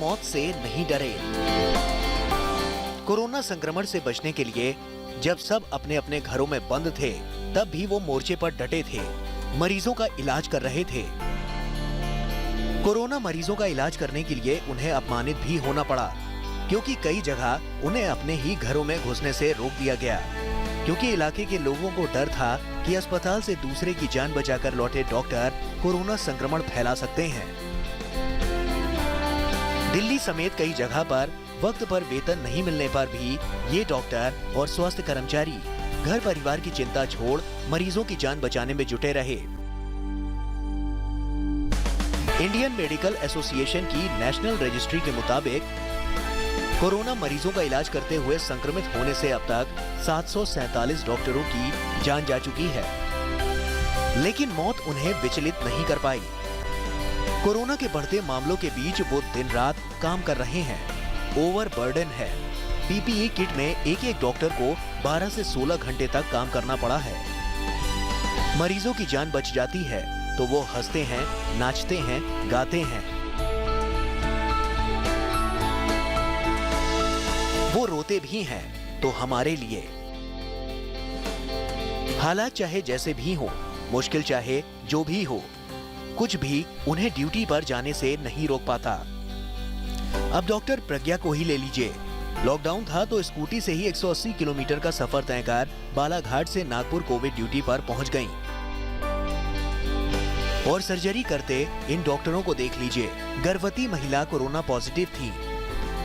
मौत से नहीं डरे। कोरोना संक्रमण से बचने के लिए जब सब अपने अपने घरों में बंद थे, तब भी वो मोर्चे पर डटे थे, मरीजों का इलाज कर रहे थे। कोरोना मरीजों का इलाज करने के लिए उन्हें अपमानित भी होना पड़ा, क्योंकि कई जगह उन्हें अपने ही घरों में घुसने से रोक दिया गया, क्योंकि इलाके के लोगों को डर था कि अस्पताल से दूसरे की जान बचाकर लौटे डॉक्टर कोरोना संक्रमण फैला सकते हैं। दिल्ली समेत कई जगह पर वक्त पर वेतन नहीं मिलने पर भी ये डॉक्टर और स्वास्थ्य कर्मचारी घर परिवार की चिंता छोड़ मरीजों की जान बचाने में जुटे रहे। इंडियन मेडिकल एसोसिएशन की नेशनल रजिस्ट्री के मुताबिक कोरोना मरीजों का इलाज करते हुए संक्रमित होने से अब तक 747 डॉक्टरों की जान जा चुकी है, लेकिन मौत उन्हें विचलित नहीं कर पाई। कोरोना के बढ़ते मामलों के बीच वो दिन रात काम कर रहे हैं। ओवरबर्डन है। पीपीई किट में एक डॉक्टर को 12 से 16 घंटे तक काम करना पड़ा है। मरीजों की जान बच जाती है तो वो हंसते हैं, नाचते हैं, गाते हैं। वो रोते भी हैं तो हमारे लिए। हालात चाहे जैसे भी हो, मुश्किल चाहे जो भी हो, कुछ भी उन्हें ड्यूटी पर जाने से नहीं रोक पाता। अब डॉक्टर प्रज्ञा को ही ले लीजिए। लॉकडाउन था तो स्कूटी से ही 180 किलोमीटर का सफर तय कर बालाघाट से नागपुर कोविड ड्यूटी पर पहुंच गईं। और सर्जरी करते इन डॉक्टरों को देख लीजिए। गर्भवती महिला कोरोना पॉजिटिव थी,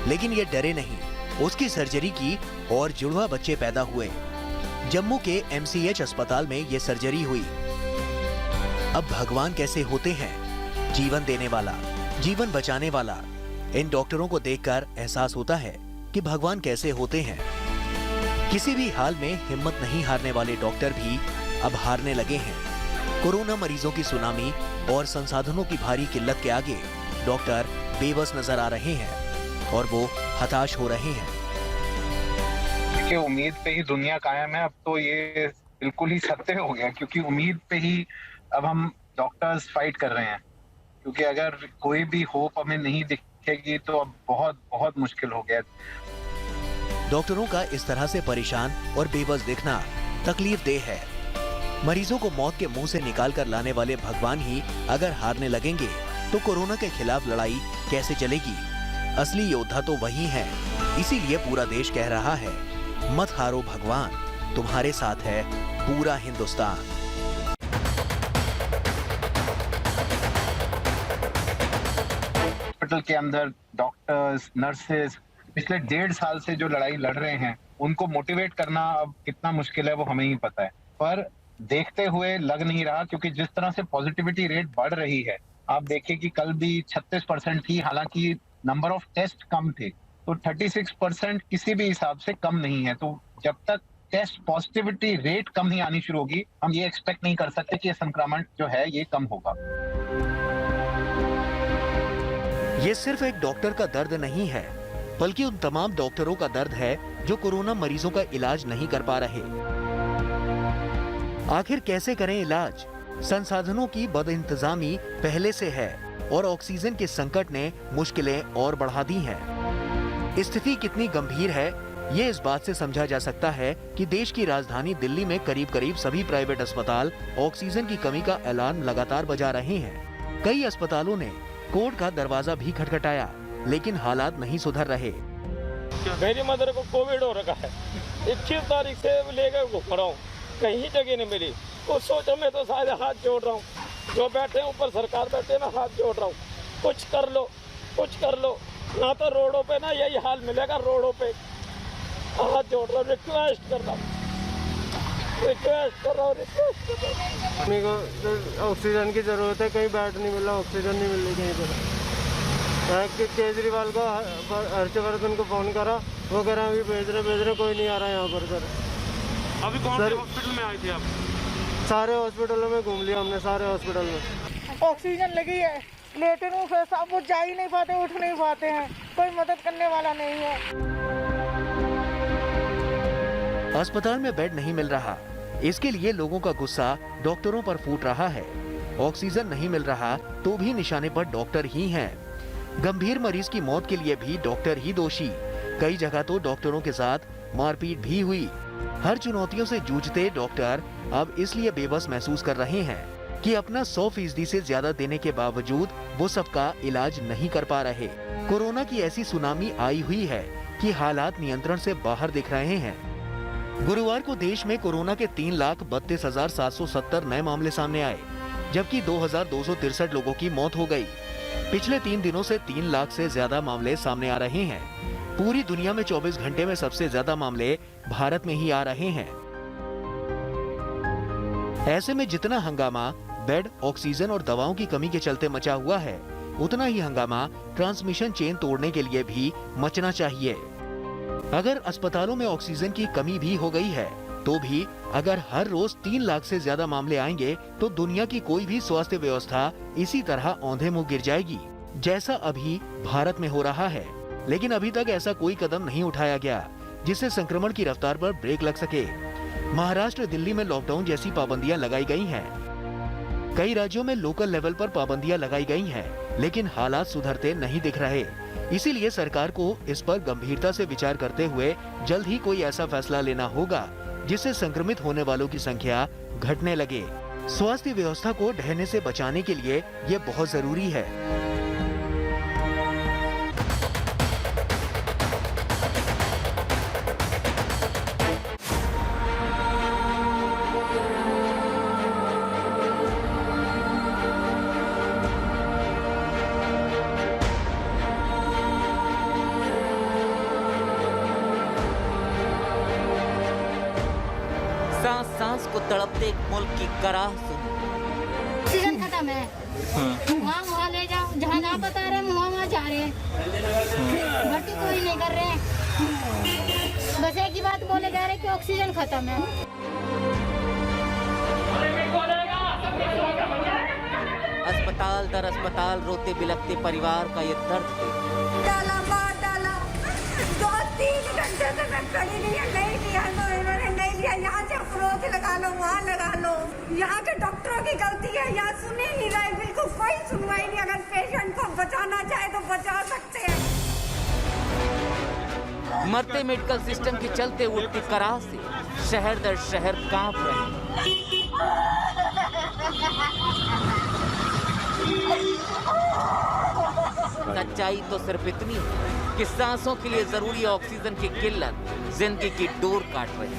लेकिन ये डरे नहीं। उसकी सर्जरी की और जुड़वा बच्चे पैदा हुए। जम्मू के MCH अस्पताल में ये सर्जरी हुई। अब भगवान कैसे होते हैं? जीवन देने वाला, जीवन बचाने वाला। इन डॉक्टरों को देखकर एहसास होता है कि भगवान कैसे होते हैं। किसी भी हाल में हिम्मत नहीं हारने वाले डॉक्टर भी अब हारने लगे हैं। कोरोना मरीजों की सुनामी और संसाधनों की भारी किल्लत के आगे डॉक्टर बेबस नजर आ रहे हैं और वो हताश हो रहे हैं। देखिए, उम्मीद पे ही दुनिया कायम है। अब तो ये बिल्कुल ही सत्य हो गया, क्योंकि उम्मीद पे ही अब हम डॉक्टर्स फाइट कर रहे हैं। क्योंकि अगर कोई भी होप हमें नहीं दिखेगी तो अब बहुत बहुत मुश्किल हो गया। डॉक्टरों का इस तरह से परेशान और बेबस दिखना तकलीफ देह है। मरीजों को मौत के मुंह से निकाल कर लाने वाले भगवान ही अगर हारने लगेंगे तो कोरोना के खिलाफ लड़ाई कैसे चलेगी? असली योद्धा तो वही है। इसीलिए पूरा देश कह रहा है, मत हारो भगवान, तुम्हारे साथ है पूरा हिंदुस्तान। हॉस्पिटल के अंदर डॉक्टर्स, नर्सेस पिछले 1.5 साल से जो लड़ाई लड़ रहे हैं, उनको मोटिवेट करना अब कितना मुश्किल है वो हमें ही पता है। पर देखते हुए लग नहीं रहा, क्योंकि जिस तरह से पॉजिटिविटी रेट बढ़ रही है, आप देखिए कि कल भी 36% थी, हालांकि नंबर ऑफ टेस्ट कम थे, तो 36% किसी भी हिसाब से कम नहीं है। तो जब तक टेस्ट पॉजिटिविटी रेट कम नहीं आनी शुरू होगी, हम ये एक्सपेक्ट नहीं कर सकते कि ये संक्रमण जो है ये कम होगा। ये सिर्फ एक डॉक्टर का दर्द नहीं है, बल्कि उन तमाम डॉक्टरों का दर्द है जो कोरोना मरीजों का इलाज नहीं कर पा रहे। आखिर कैसे करें इलाज? संसाधनों की बदइंतजामी पहले से है और ऑक्सीजन के संकट ने मुश्किलें और बढ़ा दी हैं। स्थिति कितनी गंभीर है ये इस बात से समझा जा सकता है कि देश की राजधानी दिल्ली में करीब सभी प्राइवेट अस्पताल ऑक्सीजन की कमी का ऐलान लगातार बजा रहे हैं। कई अस्पतालों ने कोर्ट का दरवाजा भी खटखटाया, लेकिन हालात नहीं सुधर रहे। मेरी मदर को कोविड हो रखा है। 21 तारीख से लेकर घूम रहा हूँ, कहीं जगह नहीं मिली। कुछ सोचो, मैं तो सारे हाथ जोड़ रहा हूँ। जो बैठे ऊपर सरकार बैठे, मैं हाथ जोड़ रहा हूँ, कुछ कर लो, कुछ कर लो। ना तो रोडों पे ना यही हाल मिलेगा, रोडों पे हाथ जोड़ रहा हूँ, रिक्वेस्ट कर रहा हूँ, रिक्वेस्ट कर रहा हूँ, रिक्वेस्ट कर रहा हूँ। मेरे को ऑक्सीजन की जरूरत है, कहीं बैठ नहीं मिल रहा, ऑक्सीजन नहीं मिल रही कहीं पर। केजरीवाल को, हर्षवर्धन को फोन करा, वो कह रहा है अभी भेज रहे, कोई नहीं आ रहा यहाँ पर सर। अभी कौन से हॉस्पिटल में आए थे आप? सारे हॉस्पिटलों में घूम लिया हमने, सारे हॉस्पिटल में। ऑक्सीजन लगी है, लेटे हूँ, फिर वो जा ही नहीं पाते, उठ नहीं पाते हैं, कोई मदद करने वाला नहीं है। अस्पताल में बेड नहीं मिल रहा, इसके लिए लोगों का गुस्सा डॉक्टरों पर फूट रहा है। ऑक्सीजन नहीं मिल रहा तो भी निशाने पर डॉक्टर ही हैं। गंभीर मरीज की मौत के लिए भी डॉक्टर ही दोषी। कई जगह तो डॉक्टरों के साथ मारपीट भी हुई। हर चुनौतियों से जूझते डॉक्टर अब इसलिए बेबस महसूस कर रहे हैं कि अपना 100% से ज्यादा देने के बावजूद वो सबका इलाज नहीं कर पा रहे। कोरोना की ऐसी सुनामी आई हुई है कि हालात नियंत्रण से बाहर दिख रहे हैं। गुरुवार को देश में कोरोना के 3,32,770 नए मामले सामने आए, जबकि 2,263 लोगों की मौत हो गई। पिछले 3 दिनों से 3 लाख से ज्यादा मामले सामने आ रहे हैं। पूरी दुनिया में 24 घंटे में सबसे ज्यादा मामले भारत में ही आ रहे हैं। ऐसे में जितना हंगामा बेड, ऑक्सीजन और दवाओं की कमी के चलते मचा हुआ है, उतना ही हंगामा ट्रांसमिशन चेन तोड़ने के लिए भी मचना चाहिए। अगर अस्पतालों में ऑक्सीजन की कमी भी हो गई है, तो भी अगर हर रोज 3 लाख से ज्यादा मामले आएंगे तो दुनिया की कोई भी स्वास्थ्य व्यवस्था इसी तरह औंधे मुंह गिर जाएगी, जैसा अभी भारत में हो रहा है। लेकिन अभी तक ऐसा कोई कदम नहीं उठाया गया जिससे संक्रमण की रफ्तार पर ब्रेक लग सके। महाराष्ट्र, दिल्ली में लॉकडाउन जैसी पाबंदियां लगाई गई हैं। कई राज्यों में लोकल लेवल पर पाबंदियां लगाई गई हैं, लेकिन हालात सुधरते नहीं दिख रहे। इसीलिए सरकार को इस पर गंभीरता से विचार करते हुए जल्द ही कोई ऐसा फैसला लेना होगा जिससे संक्रमित होने वालों की संख्या घटने लगे। स्वास्थ्य व्यवस्था को ढहने से बचाने के लिए ये बहुत जरूरी है। सांस सांस को तड़पते एक मुल्क की कराह सुनो। ऑक्सीजन खत्म है, वहाँ ले जाओ, जहाँ जहाँ बता रहे हैं वहाँ जा रहे हैं, भर्ती कोई नहीं कर रहे हैं। बस एक ही बात बोले जा रहे हैं कि ऑक्सीजन खत्म है। अस्पताल दर अस्पताल रोते बिलखते परिवार का ये दर्द डाला मार डाला, 2-3 घंटे से मैं खड़ी नहीं लिया, इन्होंने नहीं लिया। यहाँ से अप्रोच लगा लो, वहाँ लगा लो, यहाँ के डॉक्टरों की गलती है, यहाँ सुन ही नहीं रहे, बिल्कुल कोई सुनवाई नहीं। अगर पेशेंट को बचाना चाहे तो बचा सकते हैं। मरते मेडिकल सिस्टम के चलते उठती कराह से शहर दर शहर कांप रहे। सच्चाई तो सिर्फ इतनी है कि सांसों के लिए जरूरी ऑक्सीजन की किल्लत जिंदगी की डोर काट रही है।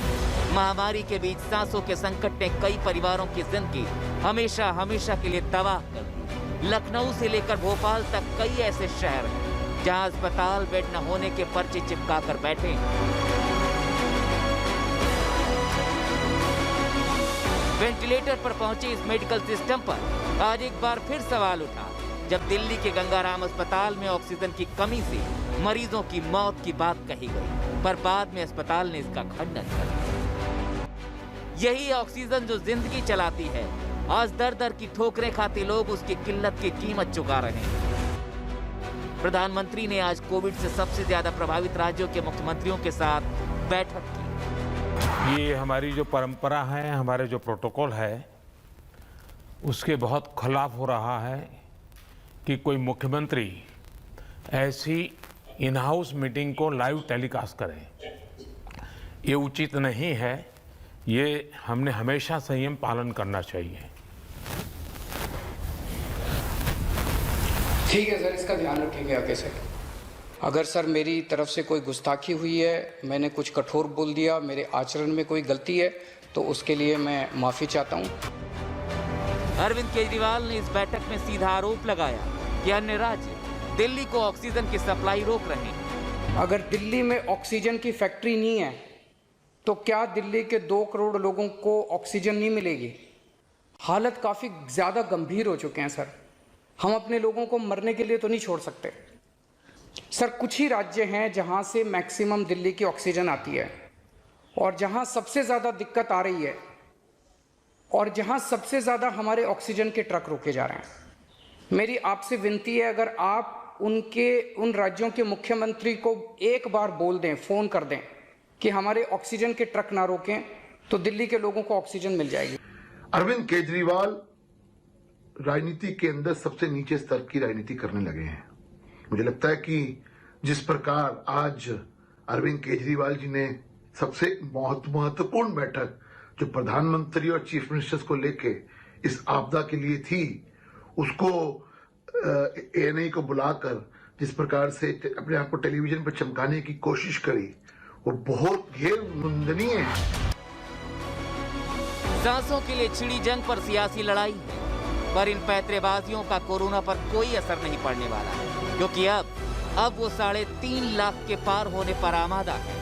महामारी के बीच सांसों के संकट ने कई परिवारों की जिंदगी हमेशा हमेशा के लिए तबाह कर दी। लखनऊ से लेकर भोपाल तक कई ऐसे शहर हैं जहां अस्पताल बेड न होने के पर्चे चिपका कर बैठे हैं। वेंटिलेटर पर पहुंचे इस मेडिकल सिस्टम पर आज एक बार फिर सवाल उठा जब दिल्ली के गंगाराम अस्पताल में ऑक्सीजन की कमी से मरीजों की मौत की बात कही गई, पर बाद में अस्पताल ने इसका खंडन कर दिया। यही ऑक्सीजन जो जिंदगी चलाती है, आज दर दर की ठोकरें खाते लोग उसकी किल्लत की कीमत चुका रहे हैं। प्रधानमंत्री ने आज कोविड से सबसे ज्यादा प्रभावित राज्यों के मुख्यमंत्रियों के साथ बैठक की। ये हमारी जो परंपरा है, हमारे जो प्रोटोकॉल है, उसके बहुत खिलाफ हो रहा है कि कोई मुख्यमंत्री ऐसी इन हाउस मीटिंग को लाइव टेलीकास्ट करे। ये उचित नहीं है। ये हमने हमेशा संयम पालन करना चाहिए। ठीक है सर, इसका ध्यान रखेंगे आगे से। अगर सर मेरी तरफ से कोई गुस्ताखी हुई है, मैंने कुछ कठोर बोल दिया, मेरे आचरण में कोई गलती है, तो उसके लिए मैं माफ़ी चाहता हूँ। अरविंद केजरीवाल ने इस बैठक में सीधा आरोप लगाया कि अन्य राज्य दिल्ली को ऑक्सीजन की सप्लाई रोक रहे हैं। अगर दिल्ली में ऑक्सीजन की फैक्ट्री नहीं है तो क्या दिल्ली के 2 करोड़ लोगों को ऑक्सीजन नहीं मिलेगी? हालत काफ़ी ज़्यादा गंभीर हो चुके हैं सर। हम अपने लोगों को मरने के लिए तो नहीं छोड़ सकते सर। कुछ ही राज्य हैं जहां से मैक्सिमम दिल्ली की ऑक्सीजन आती है और जहां सबसे ज़्यादा दिक्कत आ रही है और जहां सबसे ज़्यादा हमारे ऑक्सीजन के ट्रक रोके जा रहे हैं। मेरी आपसे विनती है, अगर आप उन राज्यों के मुख्यमंत्री को एक बार बोल दें, फ़ोन कर दें कि हमारे ऑक्सीजन के ट्रक ना रोकें, तो दिल्ली के लोगों को ऑक्सीजन मिल जाएगी। अरविंद केजरीवाल राजनीति के अंदर सबसे नीचे स्तर की राजनीति करने लगे हैं। मुझे लगता है कि जिस प्रकार आज अरविंद केजरीवाल जी ने सबसे महत्वपूर्ण बैठक जो प्रधानमंत्री और चीफ मिनिस्टर्स को लेके इस आपदा के लिए थी, उसको एएनआई को बुलाकर जिस प्रकार से अपने आप को टेलीविजन पर चमकाने की कोशिश करी, वो बहुत गैर निंदनीय है। सांसों के लिए छिड़ी जंग पर सियासी लड़ाई है, पर इन पैंतरेबाजियों का कोरोना पर कोई असर नहीं पड़ने वाला है, क्योंकि अब वो 3.5 लाख के पार होने पर आमादा है।